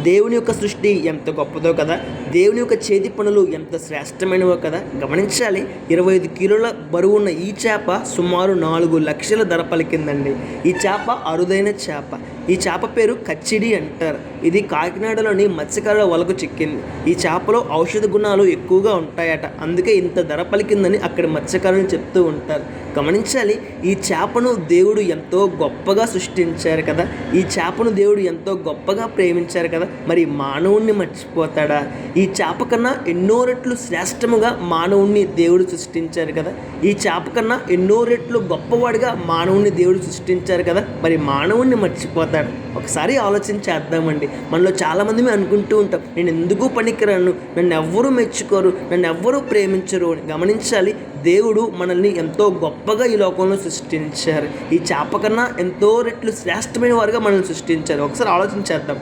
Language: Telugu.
దేవుని యొక్క సృష్టి ఎంత గొప్పదో కదా, దేవుని యొక్క చేతి పనులు ఎంత శ్రేష్టమైనవో కదా గమనించాలి. 25 కిలోల బరువున్న ఈ చేప సుమారు 4 లక్షల ధర పలికిందండి. ఈ చేప అరుదైన చేప. ఈ చేప పేరు కచ్చిడి అంటారు. ఇది కాకినాడలోని మత్స్యకారుల వలకు చిక్కింది. ఈ చేపలో ఔషధ గుణాలు ఎక్కువగా ఉంటాయట, అందుకే ఇంత ధర పలికిందని అక్కడ మత్స్యకారులు చెప్తూ ఉంటారు. గమనించాలి, ఈ చేపను దేవుడు ఎంతో గొప్పగా సృష్టించారు కదా, ఈ చేపను దేవుడు ఎంతో గొప్పగా ప్రేమించారు కదా, మరి మానవుణ్ణి మర్చిపోతాడా? ఈ చేప కన్నా ఎన్నో రెట్లు శ్రేష్టముగా మానవుణ్ణి దేవుడు సృష్టించారు కదా, ఈ చేప కన్నా ఎన్నో రెట్లు గొప్పవాడిగా మానవుణ్ణి దేవుడు సృష్టించారు కదా, మరి మానవుణ్ణి మర్చిపోతాడు? ఒకసారి ఆలోచన చేద్దామండి. మనలో చాలామంది మేము అనుకుంటూ ఉంటాం, నేను ఎందుకు పనికిరాను, నన్ను ఎవ్వరూ మెచ్చుకోరు, నన్ను ఎవ్వరూ ప్రేమించరు అని. గమనించాలి, దేవుడు మనల్ని ఎంతో గొప్పగా ఈ లోకంలో సృష్టించారు. ఈ చేప కన్నా ఎంతో రెట్లు శ్రేష్టమైన వారుగా మనల్ని సృష్టించారు. ఒకసారి ఆలోచన చేద్దాం.